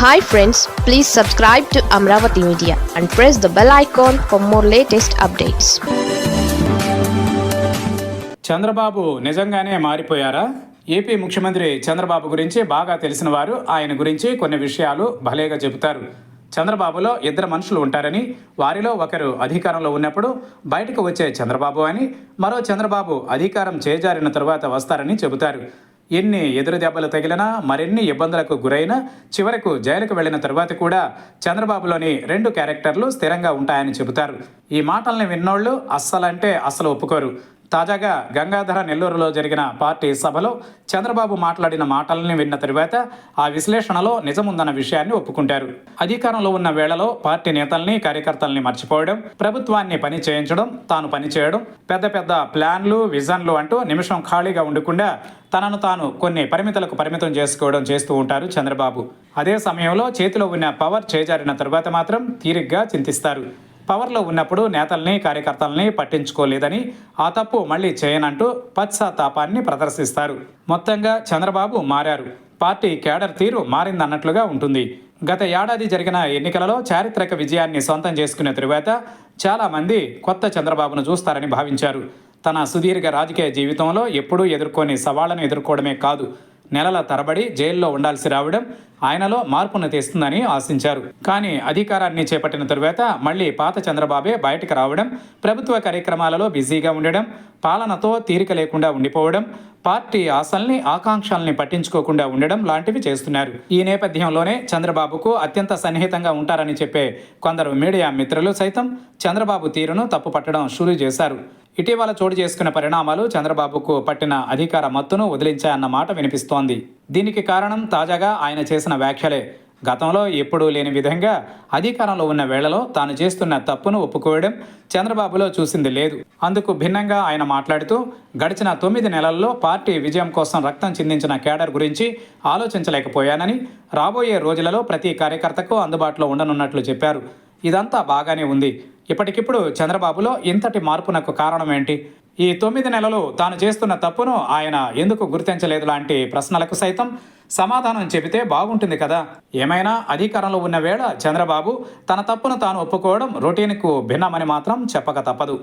Hi friends, please subscribe to Amravati Media and press the bell icon for more latest updates. Chandrababu నిజంగానే మారిపోయారా? AP ముఖ్యమంత్రి చంద్రబాబు గురించి బాగా తెలిసిన వారు ఆయన గురించి కొన్ని విషయాలు భలేగా చెబుతారు. చంద్రబాబులో ఇద్దరు మనుషులు ఉంటారని, వారిలో ఒకరు అధికారంలో ఉన్నప్పుడు బయటకు వచ్చే చంద్రబాబు అని, మరో చంద్రబాబు అధికారం చేజారిన తరువాత వస్తారని చెబుతారు. ఎన్ని ఎదురు దెబ్బలు తగిలినా, మరెన్ని ఇబ్బందులకు గురైనా, చివరకు జైలుకు వెళ్లిన తరువాత కూడా చంద్రబాబులోని రెండు క్యారెక్టర్లు స్థిరంగా ఉంటాయని చెబుతారు. ఈ మాటల్ని విన్నోళ్లు అస్సలంటే అస్సలు ఒప్పుకోరు. తాజాగా గంగాధర నెల్లూరులో జరిగిన పార్టీ సభలో చంద్రబాబు మాట్లాడిన మాటల్ని విన్న తరువాత ఆ విశ్లేషణలో నిజముందన్న విషయాన్ని ఒప్పుకుంటారు. అధికారంలో ఉన్న వేళలో పార్టీ నేతల్ని, కార్యకర్తల్ని మర్చిపోవడం, ప్రభుత్వాన్ని పని చేయించడం, తాను పని చేయడం, పెద్ద పెద్ద ప్లాన్లు, విజన్లు అంటూ నిమిషం ఖాళీగా ఉండకుండా తనను తాను కొన్ని పరిమితులకు పరిమితం చేసుకోవడం చేస్తూ ఉంటారు చంద్రబాబు. అదే సమయంలో చేతిలో ఉన్న పవర్ చేజారిన తరువాత మాత్రం తీరిగ్గా చింతిస్తారు. పవర్లో ఉన్నప్పుడు నేతల్ని, కార్యకర్తల్ని పట్టించుకోలేదని, ఆ తప్పు మళ్లీ చేయనంటూ పశ్చాత్తాపాన్ని ప్రదర్శిస్తారు. మొత్తంగా చంద్రబాబు మారారు. పార్టీ కేడర్ తీరు మారిందన్నట్లుగా ఉంటుంది. గత ఏడాది జరిగిన ఎన్నికలలో చారిత్రక విజయాన్ని సొంతం చేసుకున్న తరువాత చాలామంది కొత్త చంద్రబాబును చూస్తారని భావించారు. తన సుదీర్ఘ రాజకీయ జీవితంలో ఎప్పుడూ ఎదుర్కొని సవాళ్లను ఎదుర్కోవడమే కాదు, నెలల తరబడి జైల్లో ఉండాల్సి రావడం ఆయనలో మార్పును తెస్తుందని ఆశించారు. కానీ అధికారాన్ని చేపట్టిన తరువాత మళ్లీ పాత చంద్రబాబే బయటకు రావడం, ప్రభుత్వ కార్యక్రమాలలో బిజీగా ఉండడం, పాలనతో తీరిక లేకుండా ఉండిపోవడం, పార్టీ ఆశల్ని, ఆకాంక్షల్ని పట్టించుకోకుండా ఉండడం లాంటివి చేస్తున్నారు. ఈ నేపథ్యంలోనే చంద్రబాబుకు అత్యంత సన్నిహితంగా ఉంటారని చెప్పే కొందరు మీడియా మిత్రులు సైతం చంద్రబాబు తీరును తప్పుపట్టడం షురూ చేశారు. ఇటీవల చోటు చేసుకున్న పరిణామాలు చంద్రబాబుకు పట్టిన అధికార మత్తును వదిలించాయన్న మాట వినిపిస్తోంది. దీనికి కారణం తాజాగా ఆయన చేసిన వ్యాఖ్యలే. గతంలో ఎప్పుడూ లేని విధంగా అధికారంలో ఉన్న వేళలో తాను చేస్తున్న తప్పును ఒప్పుకోవడం చంద్రబాబులో చూసింది లేదు. అందుకు భిన్నంగా ఆయన మాట్లాడుతూ, గడిచిన 9 నెలల్లో పార్టీ విజయం కోసం రక్తం చిందించిన కేడర్ గురించి ఆలోచించలేకపోయానని, రాబోయే రోజులలో ప్రతి కార్యకర్తకు అందుబాటులో ఉండనున్నట్లు చెప్పారు. ఇదంతా బాగానే ఉంది. ఇప్పటికిప్పుడు చంద్రబాబులో ఇంతటి మార్పునకు కారణం ఏంటి? ఈ 9 నెలలు తాను చేస్తున్న తప్పును ఆయన ఎందుకు గుర్తించలేదు లాంటి ప్రశ్నలకు సైతం సమాధానం చెబితే బాగుంటుంది కదా. ఏమైనా అధికారంలో ఉన్న వేళ చంద్రబాబు తన తప్పును తాను ఒప్పుకోవడం రొటీన్కు భిన్నమని మాత్రం చెప్పక తప్పదు.